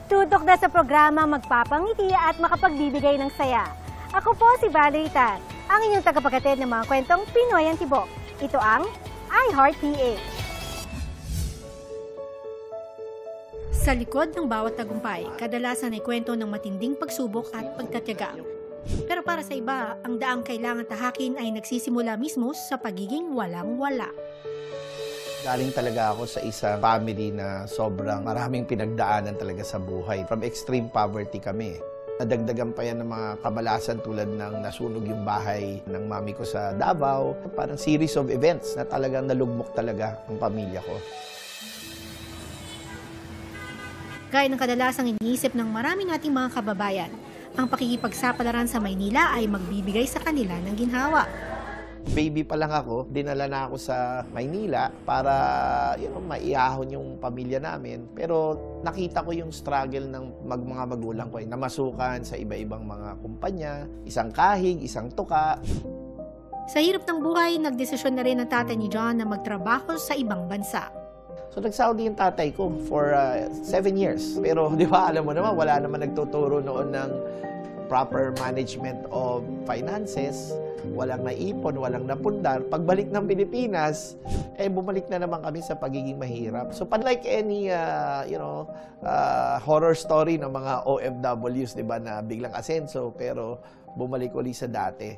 Tutok na sa programa magpapangiti at makapagbibigay ng saya. Ako po si Valerie Tan, ang inyong tagapaghatid ng mga kwentong Pinoy ang Tibok. Ito ang iHeartPH. Sa likod ng bawat tagumpay, kadalasan ay kwento ng matinding pagsubok at pagtatyaga. Pero para sa iba, ang daang kailangan tahakin ay nagsisimula mismo sa pagiging walang-wala. Galing talaga ako sa isang family na sobrang maraming pinagdaanan talaga sa buhay. From extreme poverty kami. Nadagdagan pa yan ng mga kabalasan tulad ng nasunog yung bahay ng mami ko sa Davao. Parang series of events na talagang nalugmok talaga ang pamilya ko. Gaya ng kadalasang iniisip ng marami nating mga kababayan, ang pakikipagsapalaran sa Maynila ay magbibigay sa kanila ng ginhawa. Baby pa lang ako, dinala na ako sa Maynila para maiahon yung pamilya namin. Pero nakita ko yung struggle ng mga magulang ko, namasukan sa iba-ibang mga kumpanya, isang kahig, isang tuka. Sa hirap ng buhay, nagdesisyon na rin ang tatay ni John na magtrabaho sa ibang bansa. So nag-Saudi yung tatay ko for 7 years. Pero di ba, alam mo naman, wala naman nagtuturo noon ng proper management of finances. Walang naipon, walang napundar. Pagbalik ng Pilipinas, bumalik na naman kami sa pagiging mahirap. So, unlike any, horror story ng mga OFWs, di ba, na biglang asenso, pero bumalik uli sa dati.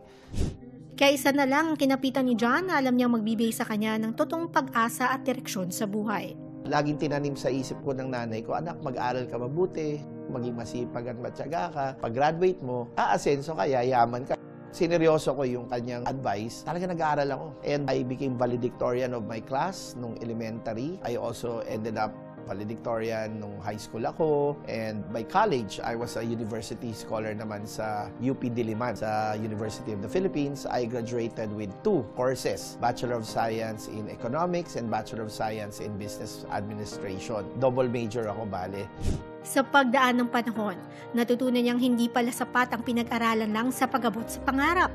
Kaya isa na lang ang kinapitan ni John na alam niyang magbibigay sa kanya ng totoong pag-asa at direksyon sa buhay. Laging tinanim sa isip ko ng nanay ko, anak, mag-aral ka mabuti, maging masipag at matyaga ka. Pag-graduate mo, aasenso ka, yayaman ka. Sineryoso ko yung kanyang advice. Talaga nag-aaral ako. And I became valedictorian of my class nung elementary. I also ended up valedictorian nung high school ako. And by college, I was a university scholar naman sa UP Diliman. Sa University of the Philippines, I graduated with 2 courses. Bachelor of Science in Economics and Bachelor of Science in Business Administration. Double major ako, bale. Sa pagdaan ng panahon, natutunan niyang hindi pala sapat ang pinag-aralan lang sa pag-abot sa pangarap.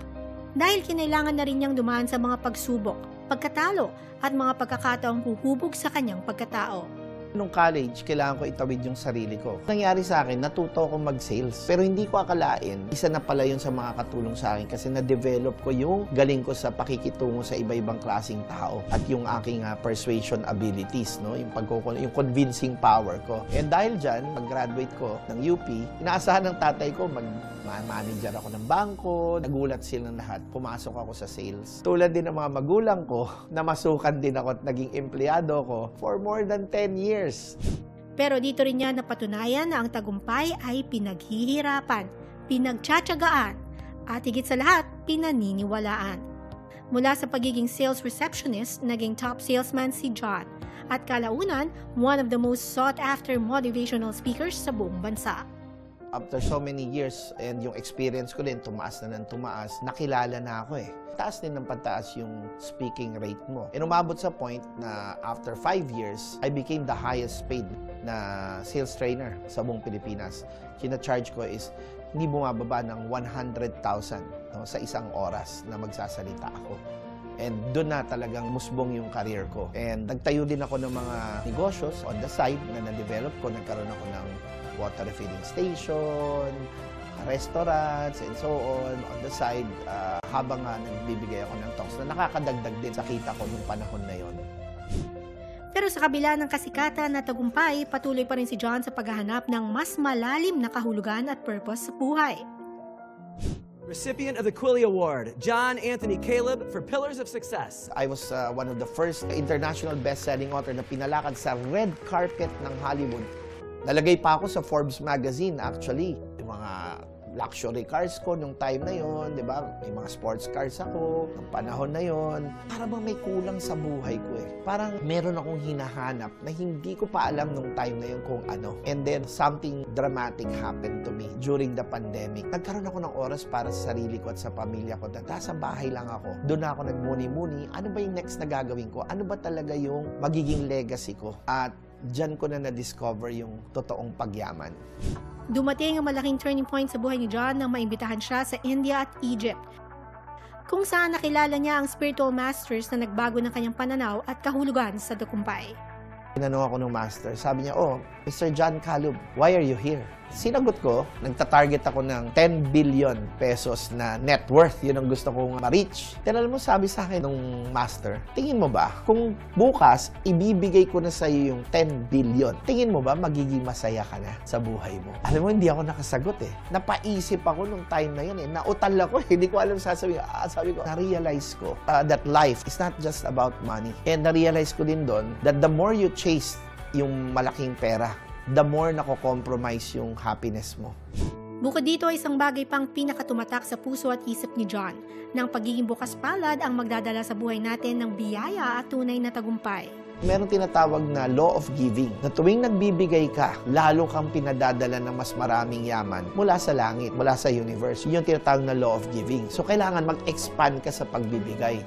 Dahil kinailangan na rin niyang dumaan sa mga pagsubok, pagkatalo, at mga pagkakataong huhubog sa kanyang pagkatao. Nung college, kailangan ko itawid yung sarili ko. Nangyari sa akin, natuto ako mag-sales. Pero hindi ko akalain, isa na pala yun sa mga katulong sa akin kasi na-develop ko yung galing ko sa pakikitungo sa iba-ibang klaseng tao at yung aking persuasion abilities, no? Yung convincing power ko. And dahil dyan, pag-graduate ko ng UP, inaasahan ng tatay ko manager ako ng bangko, nagulat silang lahat, pumasok ako sa sales. Tulad din ng mga magulang ko, namasukan din ako at naging empleyado ko for more than 10 years. Pero dito rin niya napatunayan na ang tagumpay ay pinaghihirapan, pinagtsatsagaan, at higit sa lahat, pinaniniwalaan. Mula sa pagiging sales receptionist, naging top salesman si John, at kalaunan, one of the most sought-after motivational speakers sa buong bansa. After so many years and yung experience ko din, tumaas na ng tumaas, nakilala na ako eh. Taas din ng pataas yung speaking rate mo. And umabot sa point na after 5 years, I became the highest paid na sales trainer sa buong Pilipinas. Kina-charge ko is hindi bumababa ng 100,000 sa isang oras na magsasalita ako. And doon na talagang musbong yung career ko. And nagtayo din ako ng mga negosyo on the side na na-develop ko. Nagkaroon ako ng water refilling station, restaurants, and so on the side, habang nagbibigay ako ng talks na nakakadagdag din sa kita ko nung panahon na yon. Pero sa kabila ng kasikatan na tagumpay, patuloy pa rin si John sa paghahanap ng mas malalim na kahulugan at purpose sa buhay. Recipient of the Quilly Award, John Anthony Caleb for Pillars of Success. I was one of the first international best-selling author na pinalakad sa red carpet ng Hollywood. Nalagay pa ako sa Forbes magazine actually. Yung mga luxury cars ko nung time na yon, di ba? May mga sports cars ako nung panahon na yon. Para bang may kulang sa buhay ko eh. Parang meron akong hinahanap na hindi ko pa alam nung time na yon kung ano. And then something dramatic happened to me during the pandemic. Nagkaroon ako ng oras para sa sarili ko at sa pamilya ko. Nasa bahay lang ako. Doon na ako nagmuni-muni. Ano ba yung next na gagawin ko? Ano ba talaga yung magiging legacy ko? At diyan ko na na-discover yung totoong pagyaman. Dumating ang malaking turning point sa buhay ni John nang maimbitahan siya sa India at Egypt, kung saan nakilala niya ang spiritual masters na nagbago ng kanyang pananaw at kahulugan sa tagumpay. Tinanong ako ng master, sabi niya, oh, Mr. John Calub, why are you here? Sinagot ko, nagta-target ako ng 10 billion pesos na net worth. Yun ang gusto kong ma-reach. Tinanong mo, sabi sa akin ng master, tingin mo ba, kung bukas, ibibigay ko na sa iyo yung 10 billion, tingin mo ba, magiging masaya ka na sa buhay mo? Alam mo, hindi ako nakasagot eh. Napaisip ako nung time na yun eh. Nautal ako eh. Hindi ko alam sasabihin. Sabi ko, na-realize ko that life is not just about money. And na-realize ko din doon that the more you chase yung malaking pera, the more nako-compromise yung happiness mo. Bukod dito, isang bagay pang pinakatumatak sa puso at isip ni John, ng pagiging bukas palad ang magdadala sa buhay natin ng biyaya at tunay na tagumpay. Meron tinatawag na law of giving, na tuwing nagbibigay ka, lalo kang pinadadala ng mas maraming yaman mula sa langit, mula sa universe. Yun yung tinatawag na law of giving. So, kailangan mag-expand ka sa pagbibigay.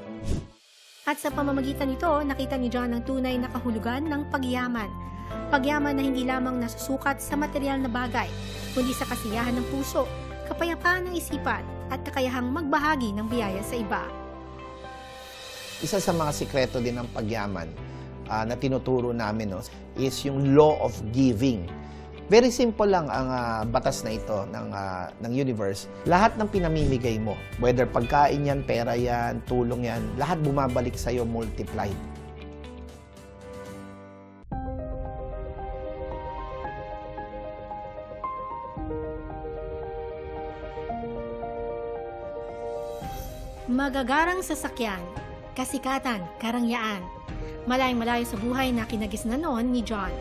At sa pamamagitan nito, nakita ni John ang tunay na kahulugan ng pagyaman. Pagyaman na hindi lamang nasusukat sa material na bagay, kundi sa kasiyahan ng puso, kapayapaan ng isipan, at kakayahang magbahagi ng biyaya sa iba. Isa sa mga sikreto din ng pagyaman na tinuturo namin is yung law of giving. Very simple lang ang batas na ito ng universe. Lahat ng pinamimigay mo, whether pagkain yan, pera yan, tulong yan, lahat bumabalik sa'yo multiplied. Magagarang sasakyan, kasikatan, karangyaan. Malayong-malayo sa buhay na kinagisnan noon ni John.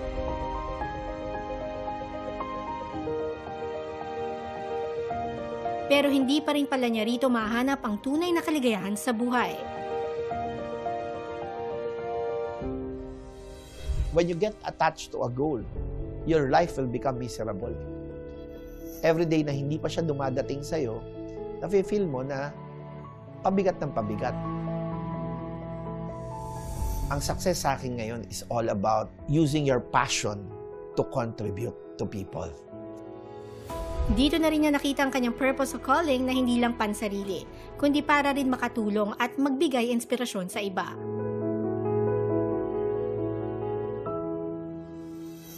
Pero hindi pa rin pala niya rito mahanap ang tunay na kaligayahan sa buhay. When you get attached to a goal, your life will become miserable. Every day na hindi pa siya dumadating sa'yo, nafe-feel mo na pabigat ng pabigat. Ang success sa akin ngayon is all about using your passion to contribute to people. Dito na rin niya nakita ang kanyang purpose o calling na hindi lang pansarili, kundi para rin makatulong at magbigay inspirasyon sa iba.